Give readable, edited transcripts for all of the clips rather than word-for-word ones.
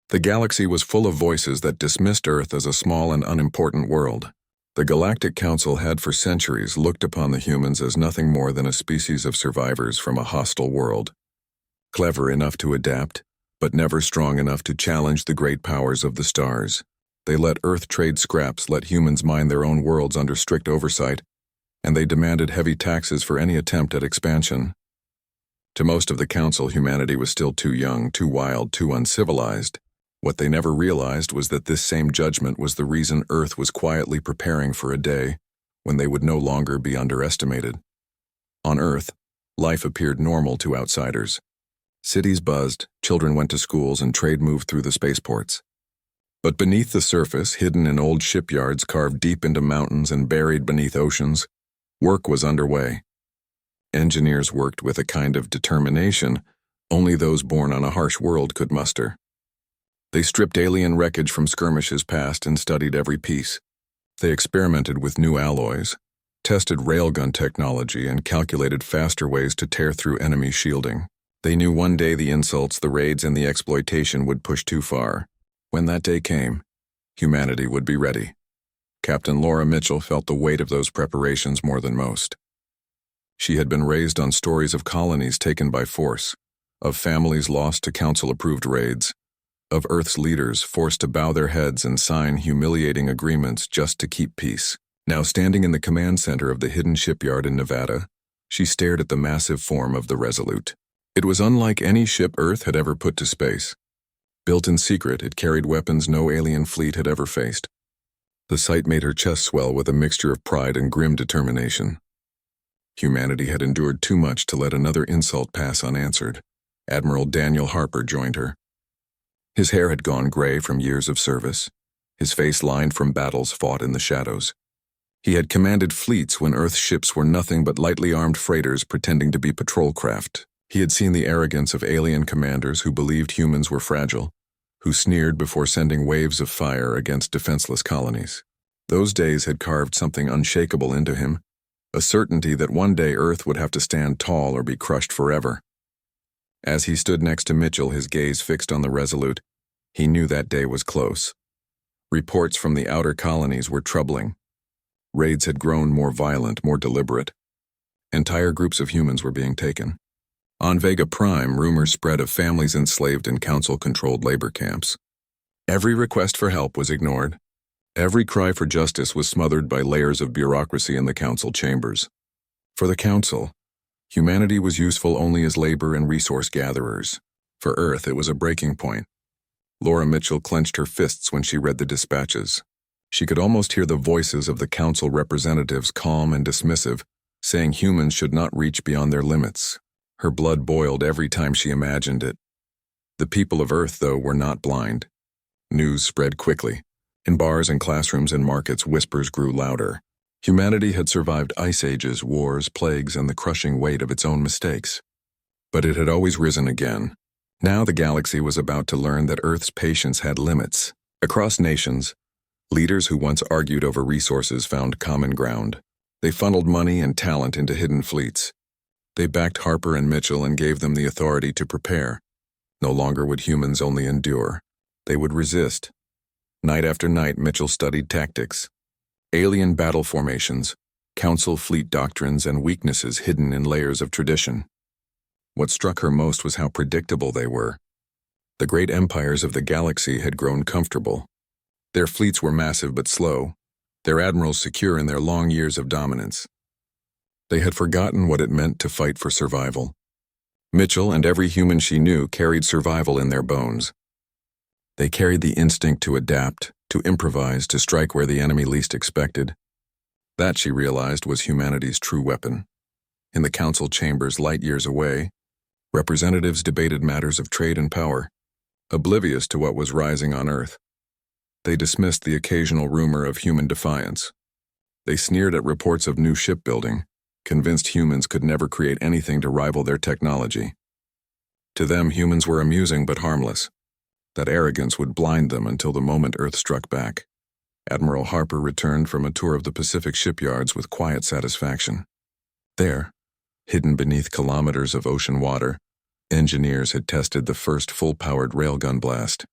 The galaxy was full of voices that dismissed Earth as a small and unimportant world. The Galactic Council had for centuries looked upon the humans as nothing more than a species of survivors from a hostile world. Clever enough to adapt, but never strong enough to challenge the great powers of the stars. They let Earth trade scraps, let humans mine their own worlds under strict oversight, and they demanded heavy taxes for any attempt at expansion. To most of the Council, humanity was still too young, too wild, too uncivilized. What they never realized was that this same judgment was the reason Earth was quietly preparing for a day when they would no longer be underestimated. On Earth, life appeared normal to outsiders. Cities buzzed, children went to schools, and trade moved through the spaceports. But beneath the surface, hidden in old shipyards carved deep into mountains and buried beneath oceans, work was underway. Engineers worked with a kind of determination only those born on a harsh world could muster. They stripped alien wreckage from skirmishes past and studied every piece. They experimented with new alloys, tested railgun technology, and calculated faster ways to tear through enemy shielding. They knew one day the insults, the raids, and the exploitation would push too far. When that day came, humanity would be ready. Captain Laura Mitchell felt the weight of those preparations more than most. She had been raised on stories of colonies taken by force, of families lost to Council-approved raids, of Earth's leaders forced to bow their heads and sign humiliating agreements just to keep peace. Now standing in the command center of the hidden shipyard in Nevada, she stared at the massive form of the Resolute. It was unlike any ship Earth had ever put to space. Built in secret, it carried weapons no alien fleet had ever faced. The sight made her chest swell with a mixture of pride and grim determination. Humanity had endured too much to let another insult pass unanswered. Admiral Daniel Harper joined her. His hair had gone gray from years of service, his face lined from battles fought in the shadows. He had commanded fleets when Earth's ships were nothing but lightly armed freighters pretending to be patrol craft. He had seen the arrogance of alien commanders who believed humans were fragile, who sneered before sending waves of fire against defenseless colonies. Those days had carved something unshakable into him, a certainty that one day Earth would have to stand tall or be crushed forever. As he stood next to Mitchell, his gaze fixed on the Resolute, he knew that day was close. Reports from the outer colonies were troubling. Raids had grown more violent, more deliberate. Entire groups of humans were being taken. On Vega Prime, rumors spread of families enslaved in Council-controlled labor camps. Every request for help was ignored. Every cry for justice was smothered by layers of bureaucracy in the Council chambers. For the Council, humanity was useful only as labor and resource gatherers. For Earth, it was a breaking point. Laura Mitchell clenched her fists when she read the dispatches. She could almost hear the voices of the Council representatives, calm and dismissive, saying humans should not reach beyond their limits. Her blood boiled every time she imagined it. The people of Earth, though, were not blind. News spread quickly. In bars and classrooms and markets, whispers grew louder. Humanity had survived ice ages, wars, plagues, and the crushing weight of its own mistakes. But it had always risen again. Now the galaxy was about to learn that Earth's patience had limits. Across nations, leaders who once argued over resources found common ground. They funneled money and talent into hidden fleets. They backed Harper and Mitchell and gave them the authority to prepare. No longer would humans only endure. They would resist. Night after night, Mitchell studied tactics. Alien battle formations, Council fleet doctrines, and weaknesses hidden in layers of tradition. What struck her most was how predictable they were. The great empires of the galaxy had grown comfortable. Their fleets were massive but slow, their admirals secure in their long years of dominance. They had forgotten what it meant to fight for survival. Mitchell and every human she knew carried survival in their bones. They carried the instinct to adapt, to improvise, to strike where the enemy least expected. That, she realized, was humanity's true weapon. In the Council chambers light years away, representatives debated matters of trade and power, oblivious to what was rising on Earth. They dismissed the occasional rumor of human defiance. They sneered at reports of new shipbuilding, convinced humans could never create anything to rival their technology. To them, humans were amusing but harmless. That arrogance would blind them until the moment Earth struck back. Admiral Harper returned from a tour of the Pacific shipyards with quiet satisfaction. There, hidden beneath kilometers of ocean water, engineers had tested the first full-powered railgun blast.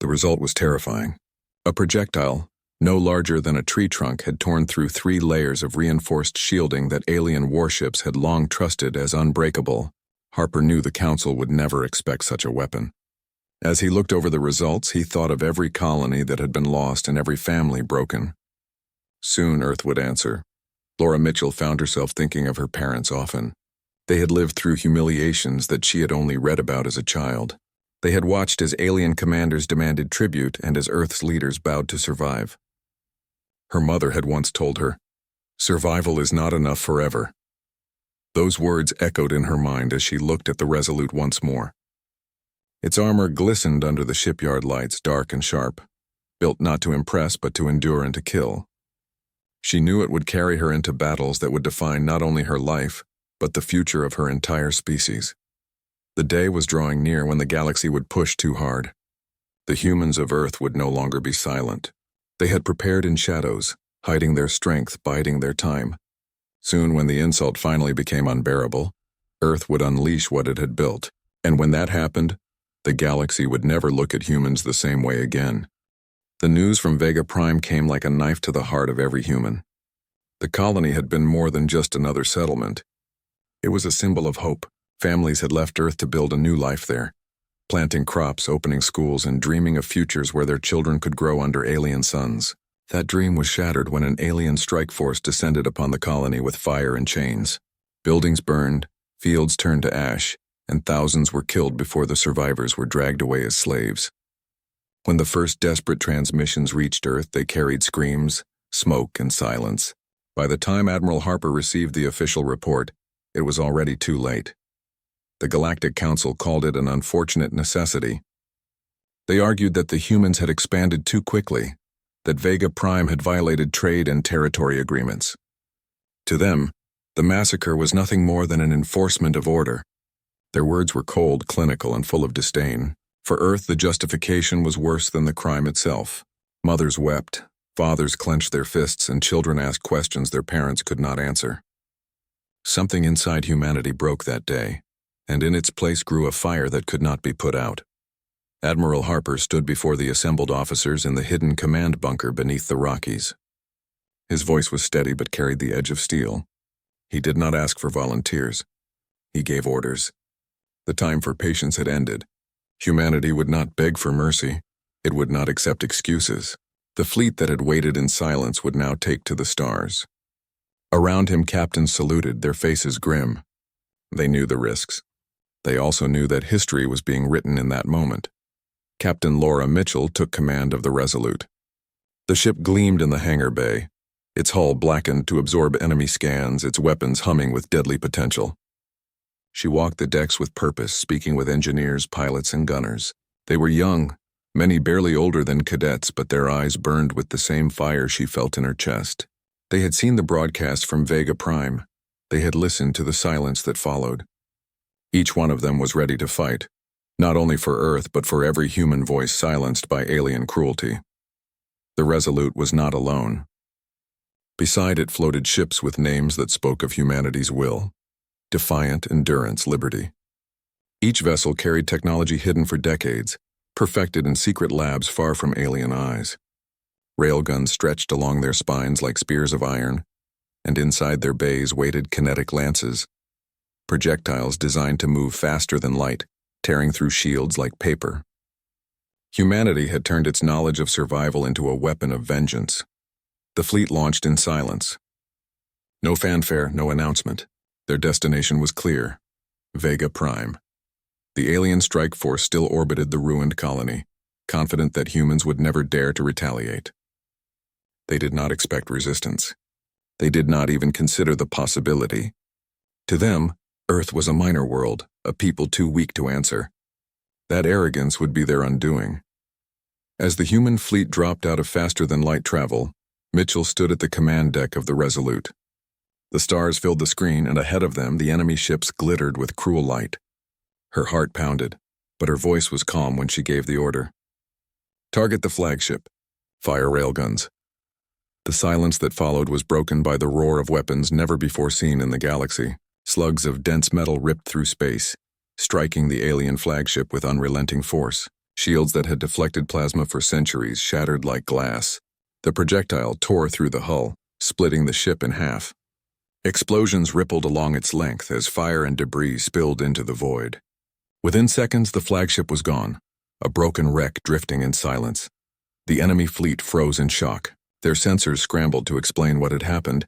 The result was terrifying. A projectile, no larger than a tree trunk, had torn through 3 layers of reinforced shielding that alien warships had long trusted as unbreakable. Harper knew the Council would never expect such a weapon. As he looked over the results, he thought of every colony that had been lost and every family broken. Soon Earth would answer. Laura Mitchell found herself thinking of her parents often. They had lived through humiliations that she had only read about as a child. They had watched as alien commanders demanded tribute and as Earth's leaders bowed to survive. Her mother had once told her, "Survival is not enough forever." Those words echoed in her mind as she looked at the Resolute once more. Its armor glistened under the shipyard lights, dark and sharp, built not to impress but to endure and to kill. She knew it would carry her into battles that would define not only her life, but the future of her entire species. The day was drawing near when the galaxy would push too hard. The humans of Earth would no longer be silent. They had prepared in shadows, hiding their strength, biding their time. Soon, when the insult finally became unbearable, Earth would unleash what it had built, and when that happened, the galaxy would never look at humans the same way again. The news from Vega Prime came like a knife to the heart of every human. The colony had been more than just another settlement. It was a symbol of hope. Families had left Earth to build a new life there, planting crops, opening schools, and dreaming of futures where their children could grow under alien suns. That dream was shattered when an alien strike force descended upon the colony with fire and chains. Buildings burned, fields turned to ash, and thousands were killed before the survivors were dragged away as slaves. When the first desperate transmissions reached Earth, they carried screams, smoke, and silence. By the time Admiral Harper received the official report, it was already too late. The Galactic Council called it an unfortunate necessity. They argued that the humans had expanded too quickly, that Vega Prime had violated trade and territory agreements. To them, the massacre was nothing more than an enforcement of order. Their words were cold, clinical, and full of disdain. For Earth, the justification was worse than the crime itself. Mothers wept, fathers clenched their fists, and children asked questions their parents could not answer. Something inside humanity broke that day, and in its place grew a fire that could not be put out. Admiral Harper stood before the assembled officers in the hidden command bunker beneath the Rockies. His voice was steady but carried the edge of steel. He did not ask for volunteers. He gave orders. The time for patience had ended. Humanity would not beg for mercy. It would not accept excuses. The fleet that had waited in silence would now take to the stars. Around him, captains saluted, their faces grim. They knew the risks. They also knew that history was being written in that moment. Captain Laura Mitchell took command of the Resolute. The ship gleamed in the hangar bay, its hull blackened to absorb enemy scans, its weapons humming with deadly potential. She walked the decks with purpose, speaking with engineers, pilots, and gunners. They were young, many barely older than cadets, but their eyes burned with the same fire she felt in her chest. They had seen the broadcast from Vega Prime. They had listened to the silence that followed. Each one of them was ready to fight, not only for Earth, but for every human voice silenced by alien cruelty. The Resolute was not alone. Beside it floated ships with names that spoke of humanity's will. Defiant, endurance, liberty. Each vessel carried technology hidden for decades, perfected in secret labs far from alien eyes. Railguns stretched along their spines like spears of iron, and inside their bays waited kinetic lances, projectiles designed to move faster than light, tearing through shields like paper. Humanity had turned its knowledge of survival into a weapon of vengeance. The fleet launched in silence. No fanfare, no announcement. Their destination was clear: Vega Prime. The alien strike force still orbited the ruined colony, confident that humans would never dare to retaliate. They did not expect resistance. They did not even consider the possibility. To them, Earth was a minor world, a people too weak to answer. That arrogance would be their undoing. As the human fleet dropped out of faster-than-light travel, Mitchell stood at the command deck of the Resolute. The stars filled the screen, and ahead of them the enemy ships glittered with cruel light. Her heart pounded, but her voice was calm when she gave the order. Target the flagship. Fire railguns. The silence that followed was broken by the roar of weapons never before seen in the galaxy. Slugs of dense metal ripped through space, striking the alien flagship with unrelenting force. Shields that had deflected plasma for centuries shattered like glass. The projectile tore through the hull, splitting the ship in half. Explosions rippled along its length as fire and debris spilled into the void. Within seconds, the flagship was gone, a broken wreck drifting in silence. The enemy fleet froze in shock. Their sensors scrambled to explain what had happened,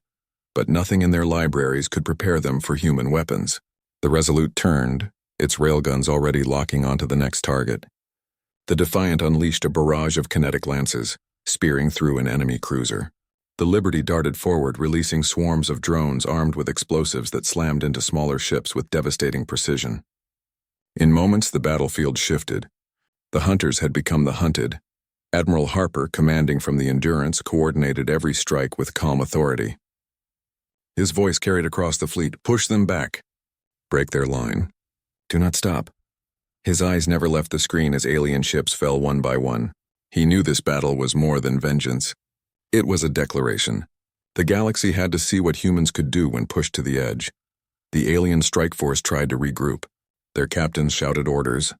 but nothing in their libraries could prepare them for human weapons. The Resolute turned, its railguns already locking onto the next target. The Defiant unleashed a barrage of kinetic lances, spearing through an enemy cruiser. The Liberty darted forward, releasing swarms of drones armed with explosives that slammed into smaller ships with devastating precision. In moments, the battlefield shifted. The hunters had become the hunted. Admiral Harper, commanding from the Endurance, coordinated every strike with calm authority. His voice carried across the fleet, "Push them back. Break their line. Do not stop." His eyes never left the screen as alien ships fell one by one. He knew this battle was more than vengeance. It was a declaration. The galaxy had to see what humans could do when pushed to the edge. The alien strike force tried to regroup. Their captains shouted orders,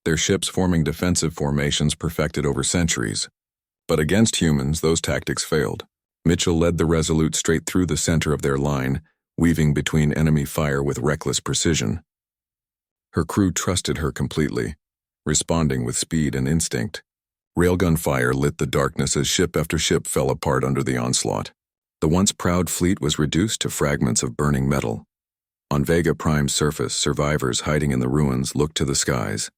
their ships forming defensive formations perfected over centuries. But against humans, those tactics failed. Mitchell led the Resolute straight through the center of their line, weaving between enemy fire with reckless precision. Her crew trusted her completely, responding with speed and instinct. Railgun fire lit the darkness as ship after ship fell apart under the onslaught. The once proud fleet was reduced to fragments of burning metal. On Vega Prime's surface, survivors hiding in the ruins looked to the skies.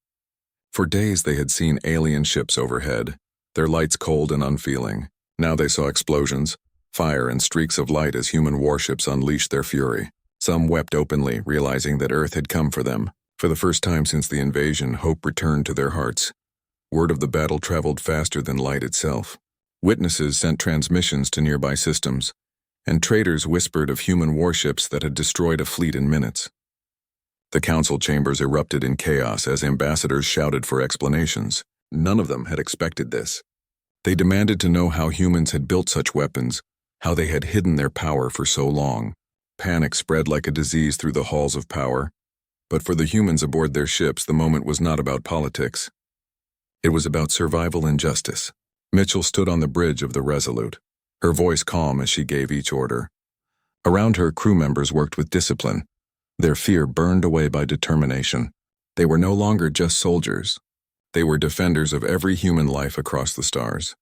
For days they had seen alien ships overhead, their lights cold and unfeeling. Now they saw explosions, fire, and streaks of light as human warships unleashed their fury. Some wept openly, realizing that Earth had come for them. For the first time since the invasion, hope returned to their hearts. Word of the battle traveled faster than light itself. Witnesses sent transmissions to nearby systems, and traders whispered of human warships that had destroyed a fleet in minutes. The council chambers erupted in chaos as ambassadors shouted for explanations. None of them had expected this. They demanded to know how humans had built such weapons, how they had hidden their power for so long. Panic spread like a disease through the halls of power. But for the humans aboard their ships, the moment was not about politics. It was about survival and justice. Mitchell stood on the bridge of the Resolute, her voice calm as she gave each order. Around her, crew members worked with discipline, their fear burned away by determination. They were no longer just soldiers. They were defenders of every human life across the stars.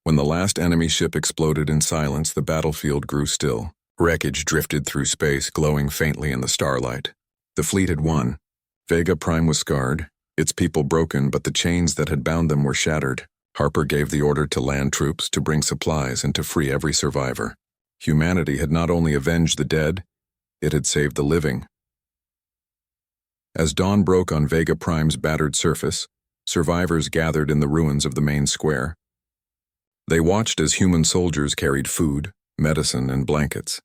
When the last enemy ship exploded in silence, the battlefield grew still. Wreckage drifted through space, glowing faintly in the starlight. The fleet had won. Vega Prime was scarred, its people broken, but the chains that had bound them were shattered. Harper gave the order to land troops to bring supplies and to free every survivor. Humanity had not only avenged the dead, it had saved the living. As dawn broke on Vega Prime's battered surface, survivors gathered in the ruins of the main square. They watched as human soldiers carried food, medicine, and blankets.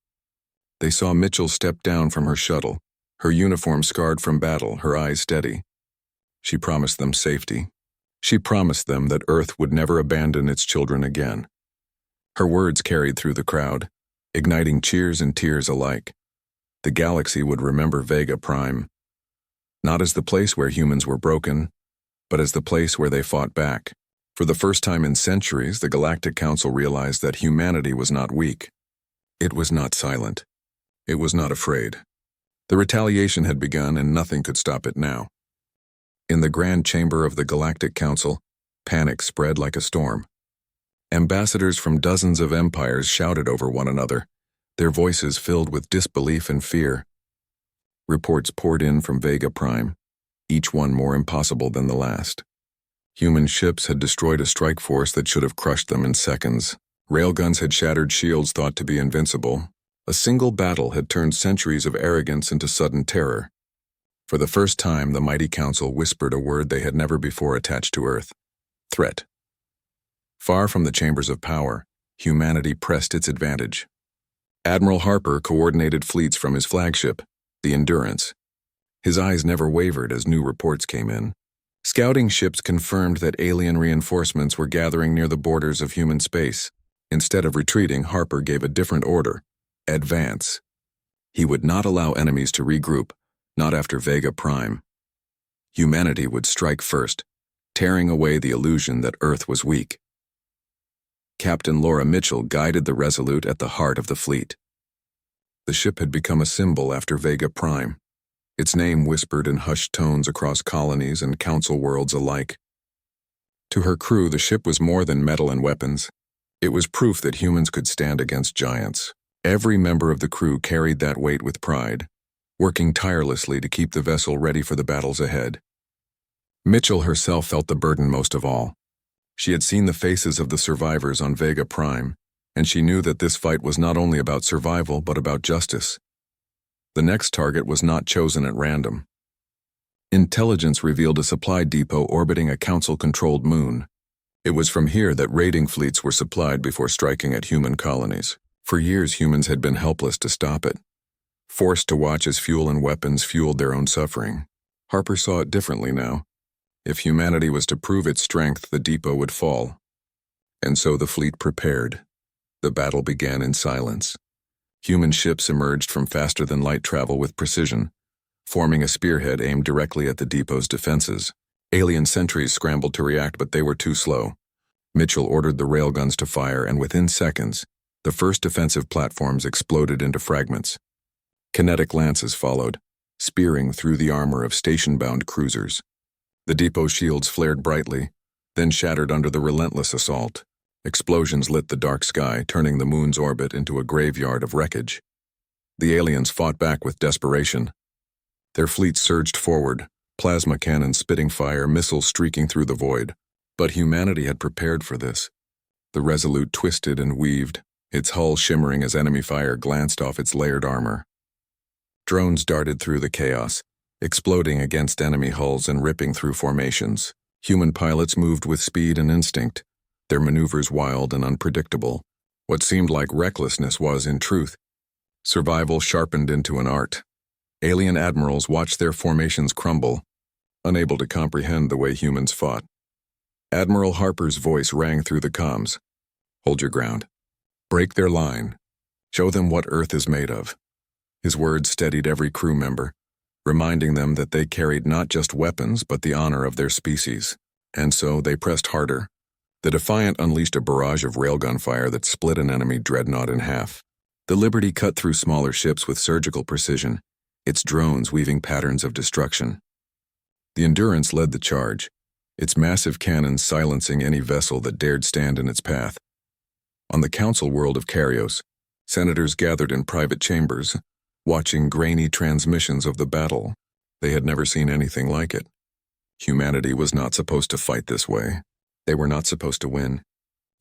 They saw Mitchell step down from her shuttle, her uniform scarred from battle, her eyes steady. She promised them safety. She promised them that Earth would never abandon its children again. Her words carried through the crowd, igniting cheers and tears alike. The galaxy would remember Vega Prime, not as the place where humans were broken, but as the place where they fought back. For the first time in centuries, the Galactic Council realized that humanity was not weak. It was not silent. It was not afraid. The retaliation had begun, and nothing could stop it now. In the grand chamber of the Galactic Council, panic spread like a storm. Ambassadors from dozens of empires shouted over one another, their voices filled with disbelief and fear. Reports poured in from Vega Prime, each one more impossible than the last. Human ships had destroyed a strike force that should have crushed them in seconds. Railguns had shattered shields thought to be invincible. A single battle had turned centuries of arrogance into sudden terror. For the first time, the mighty council whispered a word they had never before attached to Earth: threat. Far from the chambers of power, humanity pressed its advantage. Admiral Harper coordinated fleets from his flagship, the Endurance. His eyes never wavered as new reports came in. Scouting ships confirmed that alien reinforcements were gathering near the borders of human space. Instead of retreating, Harper gave a different order: advance. He would not allow enemies to regroup, not after Vega Prime. Humanity would strike first, tearing away the illusion that Earth was weak. Captain Laura Mitchell guided the Resolute at the heart of the fleet. The ship had become a symbol after Vega Prime, its name whispered in hushed tones across colonies and council worlds alike. To her crew, the ship was more than metal and weapons. It was proof that humans could stand against giants. Every member of the crew carried that weight with pride, working tirelessly to keep the vessel ready for the battles ahead. Mitchell herself felt the burden most of all. She had seen the faces of the survivors on Vega Prime, and she knew that this fight was not only about survival but about justice. The next target was not chosen at random. Intelligence revealed a supply depot orbiting a council-controlled moon. It was from here that raiding fleets were supplied before striking at human colonies. For years, humans had been helpless to stop it, forced to watch as fuel and weapons fueled their own suffering. Harper saw it differently now. If humanity was to prove its strength, the depot would fall. And so the fleet prepared. The battle began in silence. Human ships emerged from faster-than-light travel with precision, forming a spearhead aimed directly at the depot's defenses. Alien sentries scrambled to react, but they were too slow. Mitchell ordered the railguns to fire, and within seconds, the first defensive platforms exploded into fragments. Kinetic lances followed, spearing through the armor of station-bound cruisers. The depot shields flared brightly, then shattered under the relentless assault. Explosions lit the dark sky, turning the moon's orbit into a graveyard of wreckage. The aliens fought back with desperation. Their fleet surged forward, plasma cannons spitting fire, missiles streaking through the void. But humanity had prepared for this. The Resolute twisted and weaved, its hull shimmering as enemy fire glanced off its layered armor. Drones darted through the chaos, exploding against enemy hulls and ripping through formations. Human pilots moved with speed and instinct, their maneuvers wild and unpredictable. What seemed like recklessness was, in truth, survival sharpened into an art. Alien admirals watched their formations crumble, unable to comprehend the way humans fought. Admiral Harper's voice rang through the comms. "Hold your ground. Break their line. Show them what Earth is made of." His words steadied every crew member, reminding them that they carried not just weapons but the honor of their species. And so they pressed harder. The Defiant unleashed a barrage of railgun fire that split an enemy dreadnought in half. The Liberty cut through smaller ships with surgical precision, its drones weaving patterns of destruction. The Endurance led the charge, its massive cannons silencing any vessel that dared stand in its path. On the council world of Carios, senators gathered in private chambers, watching grainy transmissions of the battle. They had never seen anything like it. Humanity was not supposed to fight this way. They were not supposed to win.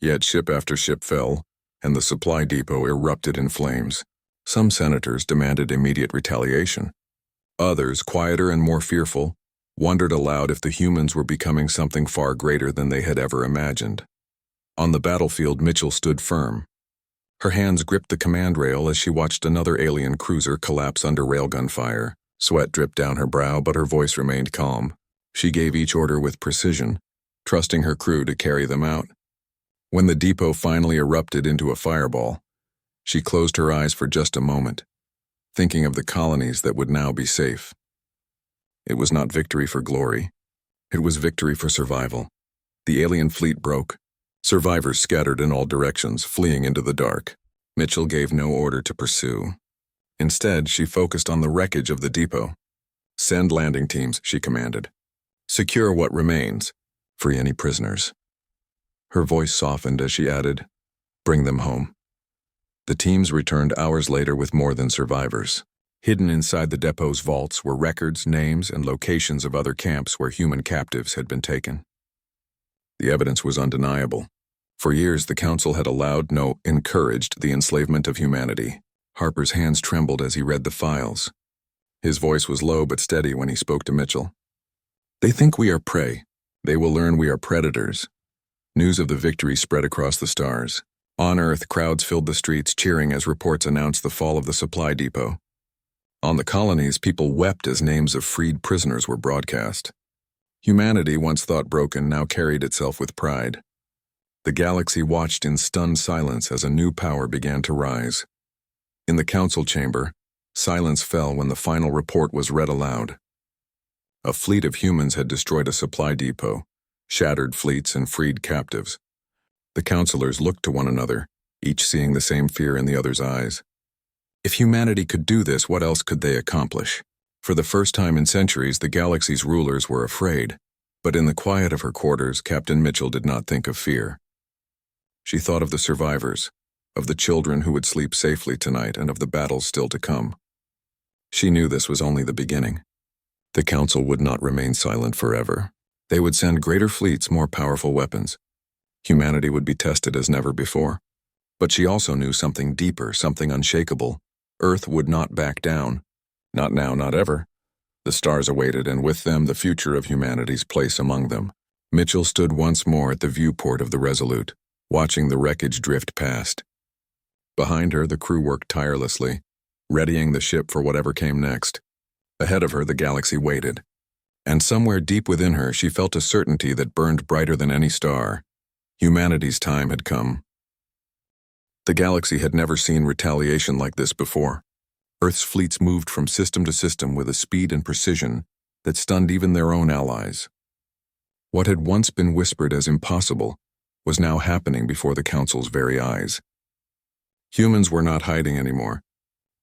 Yet ship after ship fell, and the supply depot erupted in flames. Some senators demanded immediate retaliation. Others, quieter and more fearful, wondered aloud if the humans were becoming something far greater than they had ever imagined. On the battlefield, Mitchell stood firm. Her hands gripped the command rail as she watched another alien cruiser collapse under railgun fire. Sweat dripped down her brow, but her voice remained calm. She gave each order with precision, trusting her crew to carry them out. When the depot finally erupted into a fireball, she closed her eyes for just a moment, thinking of the colonies that would now be safe. It was not victory for glory. It was victory for survival. The alien fleet broke. Survivors scattered in all directions, fleeing into the dark. Mitchell gave no order to pursue. Instead, she focused on the wreckage of the depot. "Send landing teams," she commanded. "Secure what remains. Free any prisoners." Her voice softened as she added, "Bring them home." The teams returned hours later with more than survivors. Hidden inside the depot's vaults were records, names, and locations of other camps where human captives had been taken. The evidence was undeniable. For years, the council had encouraged the enslavement of humanity. Harper's hands trembled as he read the files. His voice was low but steady when he spoke to Mitchell. "They think we are prey. They will learn we are predators." News of the victory spread across the stars. On Earth, crowds filled the streets cheering as reports announced the fall of the supply depot. On the colonies, people wept as names of freed prisoners were broadcast. Humanity, once thought broken, now carried itself with pride. The galaxy watched in stunned silence as a new power began to rise. In the council chamber, silence fell when the final report was read aloud. A fleet of humans had destroyed a supply depot, shattered fleets and freed captives. The counselors looked to one another, each seeing the same fear in the other's eyes. If humanity could do this, what else could they accomplish? For the first time in centuries, the galaxy's rulers were afraid. But in the quiet of her quarters, Captain Mitchell did not think of fear. She thought of the survivors, of the children who would sleep safely tonight, and of the battles still to come. She knew this was only the beginning. The Council would not remain silent forever. They would send greater fleets, more powerful weapons. Humanity would be tested as never before. But she also knew something deeper, something unshakable. Earth would not back down. Not now, not ever. The stars awaited, and with them the future of humanity's place among them. Mitchell stood once more at the viewport of the Resolute, watching the wreckage drift past. Behind her, the crew worked tirelessly, readying the ship for whatever came next. Ahead of her, the galaxy waited. And somewhere deep within her, she felt a certainty that burned brighter than any star. Humanity's time had come. The galaxy had never seen retaliation like this before. Earth's fleets moved from system to system with a speed and precision that stunned even their own allies. What had once been whispered as impossible was now happening before the Council's very eyes. Humans were not hiding anymore.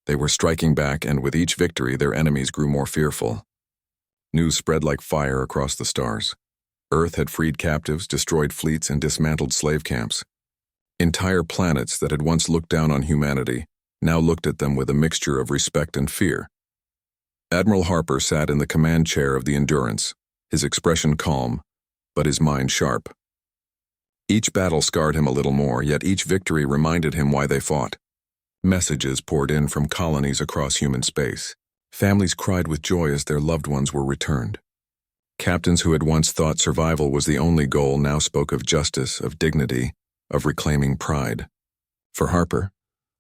They were striking back, and with each victory, their enemies grew more fearful. News spread like fire across the stars. Earth had freed captives, destroyed fleets, and dismantled slave camps. Entire planets that had once looked down on humanity now looked at them with a mixture of respect and fear. Admiral Harper sat in the command chair of the Endurance, his expression calm, but his mind sharp. Each battle scarred him a little more, yet each victory reminded him why they fought. Messages poured in from colonies across human space. Families cried with joy as their loved ones were returned. Captains who had once thought survival was the only goal now spoke of justice, of dignity, of reclaiming pride. For Harper,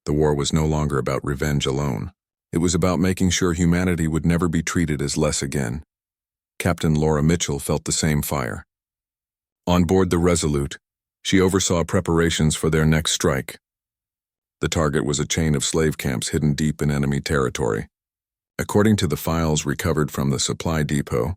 the war was no longer about revenge alone. It was about making sure humanity would never be treated as less again. Captain Laura Mitchell felt the same fire. On board the Resolute, she oversaw preparations for their next strike. The target was a chain of slave camps hidden deep in enemy territory. According to the files recovered from the supply depot,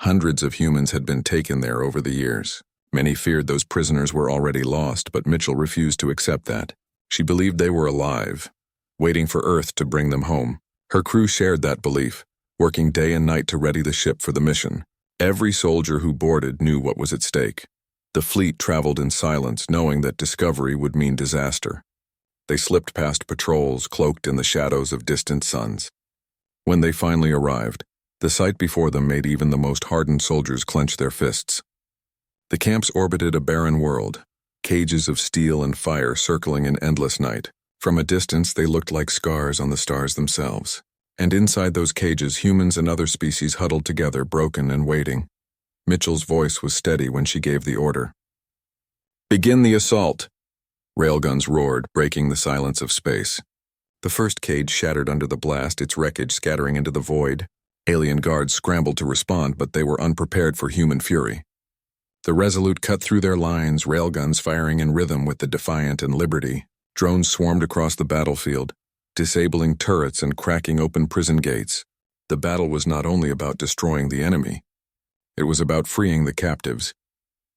hundreds of humans had been taken there over the years. Many feared those prisoners were already lost, but Mitchell refused to accept that. She believed they were alive, waiting for Earth to bring them home. Her crew shared that belief, working day and night to ready the ship for the mission. Every soldier who boarded knew what was at stake. The fleet traveled in silence, knowing that discovery would mean disaster. They slipped past patrols, cloaked in the shadows of distant suns. When they finally arrived, the sight before them made even the most hardened soldiers clench their fists. The camps orbited a barren world, cages of steel and fire circling in endless night. From a distance, they looked like scars on the stars themselves. And inside those cages, humans and other species huddled together, broken and waiting. Mitchell's voice was steady when she gave the order. "Begin the assault!" Railguns roared, breaking the silence of space. The first cage shattered under the blast, its wreckage scattering into the void. Alien guards scrambled to respond, but they were unprepared for human fury. The Resolute cut through their lines, railguns firing in rhythm with the Defiant and Liberty. Drones swarmed across the battlefield, disabling turrets and cracking open prison gates. The battle was not only about destroying the enemy. It was about freeing the captives.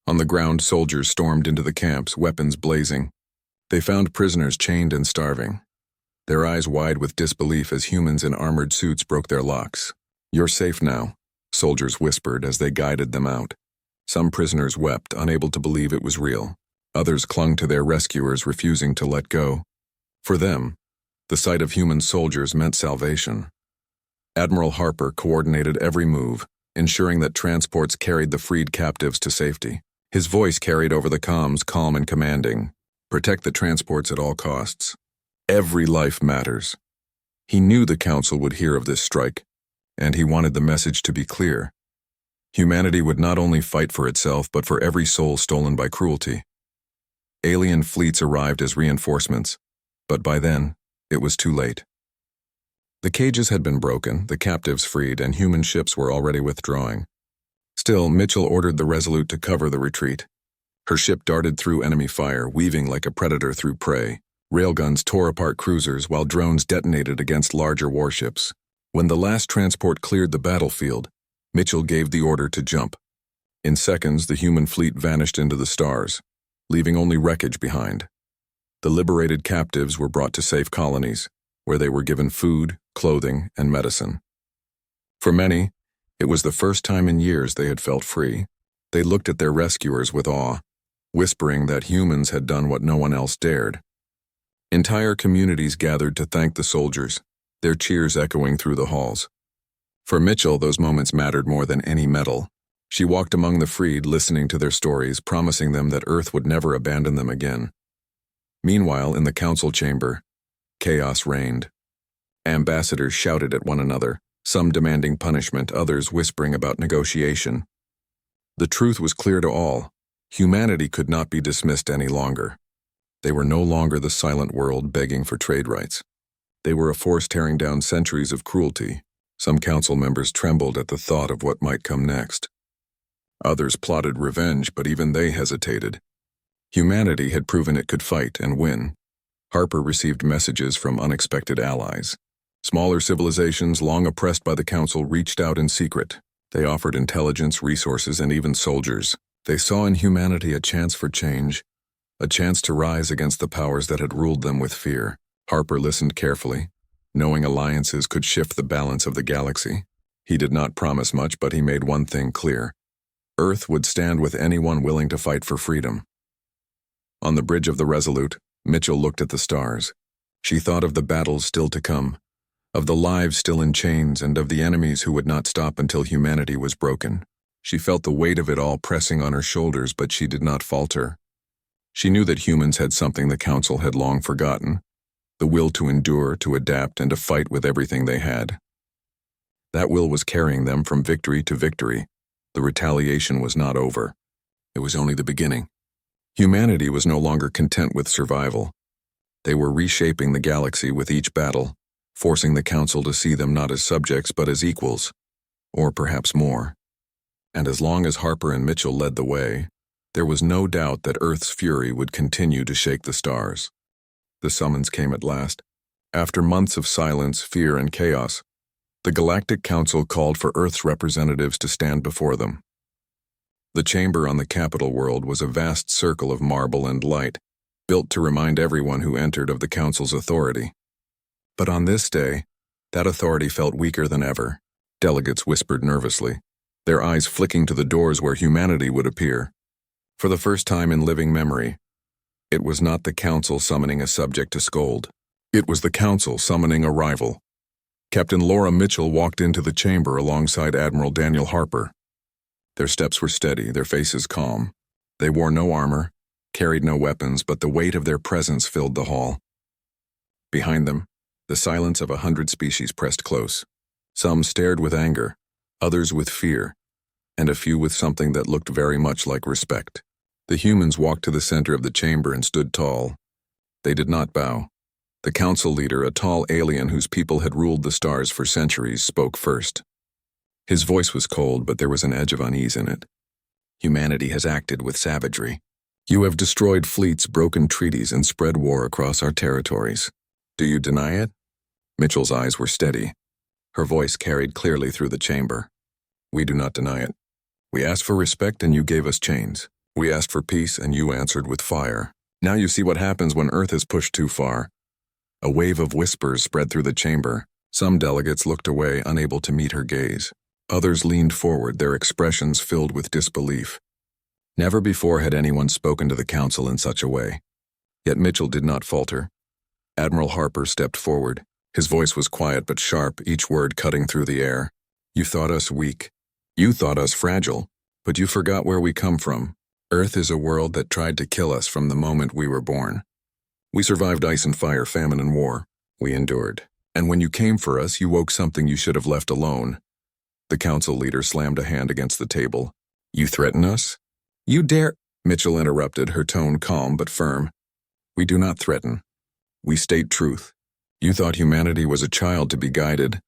On the ground, soldiers stormed into the camps, weapons blazing. They found prisoners chained and starving, their eyes wide with disbelief as humans in armored suits broke their locks. "You're safe now," soldiers whispered as they guided them out. Some prisoners wept, unable to believe it was real. Others clung to their rescuers, refusing to let go. For them, the sight of human soldiers meant salvation. Admiral Harper coordinated every move, ensuring that transports carried the freed captives to safety. His voice carried over the comms, calm and commanding. "Protect the transports at all costs. Every life matters." He knew the Council would hear of this strike, and he wanted the message to be clear. Humanity would not only fight for itself, but for every soul stolen by cruelty. Alien fleets arrived as reinforcements, but by then, it was too late. The cages had been broken, the captives freed, and human ships were already withdrawing. Still, Mitchell ordered the Resolute to cover the retreat. Her ship darted through enemy fire, weaving like a predator through prey. Railguns tore apart cruisers while drones detonated against larger warships. When the last transport cleared the battlefield, Mitchell gave the order to jump. In seconds, the human fleet vanished into the stars, leaving only wreckage behind. The liberated captives were brought to safe colonies, where they were given food, clothing, and medicine. For many, it was the first time in years they had felt free. They looked at their rescuers with awe, whispering that humans had done what no one else dared. Entire communities gathered to thank the soldiers, their cheers echoing through the halls. For Mitchell, those moments mattered more than any medal. She walked among the freed, listening to their stories, promising them that Earth would never abandon them again. Meanwhile, in the council chamber, chaos reigned. Ambassadors shouted at one another, some demanding punishment, others whispering about negotiation. The truth was clear to all. Humanity could not be dismissed any longer. They were no longer the silent world begging for trade rights. They were a force tearing down centuries of cruelty. Some council members trembled at the thought of what might come next. Others plotted revenge, but even they hesitated. Humanity had proven it could fight and win. Harper received messages from unexpected allies. Smaller civilizations, long oppressed by the council, reached out in secret. They offered intelligence, resources, and even soldiers. They saw in humanity a chance for change, a chance to rise against the powers that had ruled them with fear. Harper listened carefully, knowing alliances could shift the balance of the galaxy. He did not promise much, but he made one thing clear. Earth would stand with anyone willing to fight for freedom. On the bridge of the Resolute, Mitchell looked at the stars. She thought of the battles still to come, of the lives still in chains, and of the enemies who would not stop until humanity was broken. She felt the weight of it all pressing on her shoulders, but she did not falter. She knew that humans had something the Council had long forgotten, the will to endure, to adapt, and to fight with everything they had. That will was carrying them from victory to victory. The retaliation was not over. It was only the beginning. Humanity was no longer content with survival. They were reshaping the galaxy with each battle, forcing the Council to see them not as subjects but as equals, or perhaps more. And as long as Harper and Mitchell led the way, there was no doubt that Earth's fury would continue to shake the stars. The summons came at last. After months of silence, fear, and chaos, the Galactic Council called for Earth's representatives to stand before them. The chamber on the capital world was a vast circle of marble and light, built to remind everyone who entered of the Council's authority. But on this day, that authority felt weaker than ever. Delegates whispered nervously, their eyes flicking to the doors where humanity would appear. For the first time in living memory, it was not the Council summoning a subject to scold. It was the Council summoning a rival. Captain Laura Mitchell walked into the chamber alongside Admiral Daniel Harper. Their steps were steady, their faces calm. They wore no armor, carried no weapons, but the weight of their presence filled the hall. Behind them, the silence of 100 species pressed close. Some stared with anger, others with fear, and a few with something that looked very much like respect. The humans walked to the center of the chamber and stood tall. They did not bow. The council leader, a tall alien whose people had ruled the stars for centuries, spoke first. His voice was cold, but there was an edge of unease in it. Humanity has acted with savagery. You have destroyed fleets, broken treaties, and spread war across our territories. Do you deny it? Mitchell's eyes were steady. Her voice carried clearly through the chamber. We do not deny it. We asked for respect and you gave us chains. We asked for peace and you answered with fire. Now you see what happens when Earth is pushed too far. A wave of whispers spread through the chamber. Some delegates looked away, unable to meet her gaze. Others leaned forward, their expressions filled with disbelief. Never before had anyone spoken to the council in such a way. Yet Mitchell did not falter. Admiral Harper stepped forward. His voice was quiet but sharp, each word cutting through the air. You thought us weak. You thought us fragile. But you forgot where we come from. Earth is a world that tried to kill us from the moment we were born. We survived ice and fire, famine and war. We endured. And when you came for us, you woke something you should have left alone. The council leader slammed a hand against the table. You threaten us? You dare— Mitchell interrupted, her tone calm but firm. We do not threaten. We state truth. You thought humanity was a child to be guided,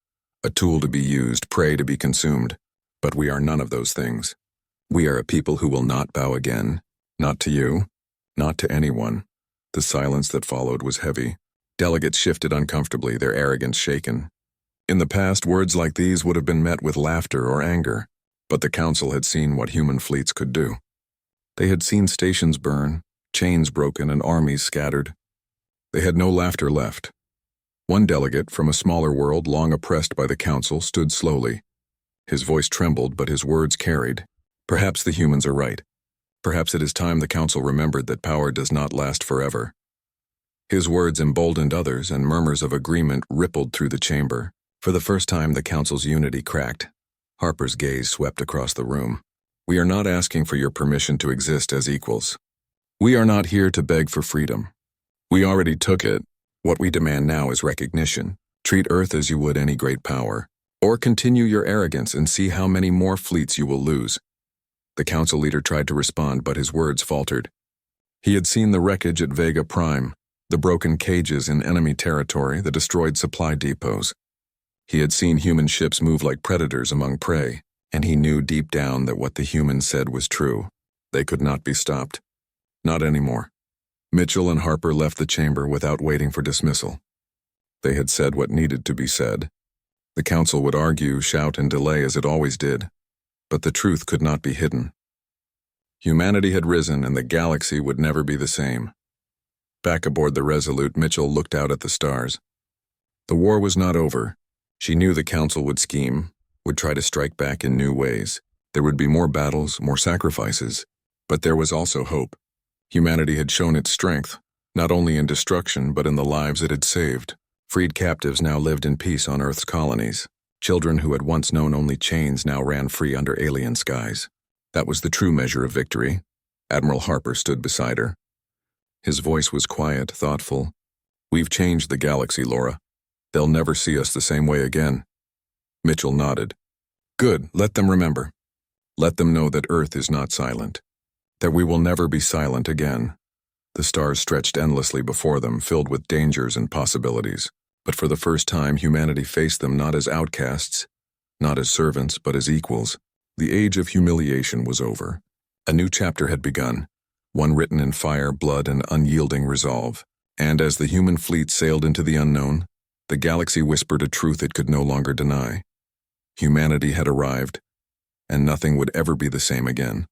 a tool to be used, prey to be consumed. But we are none of those things. We are a people who will not bow again. Not to you. Not to anyone. The silence that followed was heavy. Delegates shifted uncomfortably, their arrogance shaken. In the past, words like these would have been met with laughter or anger. But the council had seen what human fleets could do. They had seen stations burn, chains broken, and armies scattered. They had no laughter left. One delegate from a smaller world long oppressed by the council stood slowly. His voice trembled, but his words carried. Perhaps the humans are right. Perhaps it is time the council remembered that power does not last forever. His words emboldened others, and murmurs of agreement rippled through the chamber. For the first time, the council's unity cracked. Harper's gaze swept across the room. We are not asking for your permission to exist as equals. We are not here to beg for freedom. We already took it. What we demand now is recognition. Treat Earth as you would any great power. Or continue your arrogance and see how many more fleets you will lose. The council leader tried to respond, but his words faltered. He had seen the wreckage at Vega Prime, the broken cages in enemy territory, the destroyed supply depots. He had seen human ships move like predators among prey, and he knew deep down that what the humans said was true. They could not be stopped. Not anymore. Mitchell and Harper left the chamber without waiting for dismissal. They had said what needed to be said. The council would argue, shout, and delay as it always did, but the truth could not be hidden. Humanity had risen, and the galaxy would never be the same. Back aboard the Resolute, Mitchell looked out at the stars. The war was not over. She knew the council would scheme, would try to strike back in new ways. There would be more battles, more sacrifices, but there was also hope. Humanity had shown its strength, not only in destruction but in the lives it had saved. Freed captives now lived in peace on Earth's colonies. Children who had once known only chains now ran free under alien skies. That was the true measure of victory. Admiral Harper stood beside her. His voice was quiet, thoughtful. We've changed the galaxy, Laura. They'll never see us the same way again. Mitchell nodded. Good, let them remember. Let them know that Earth is not silent. That we will never be silent again. The stars stretched endlessly before them, filled with dangers and possibilities. But for the first time, humanity faced them not as outcasts, not as servants, but as equals. The age of humiliation was over. A new chapter had begun, one written in fire, blood, and unyielding resolve. And as the human fleet sailed into the unknown, the galaxy whispered a truth it could no longer deny. Humanity had arrived, and nothing would ever be the same again.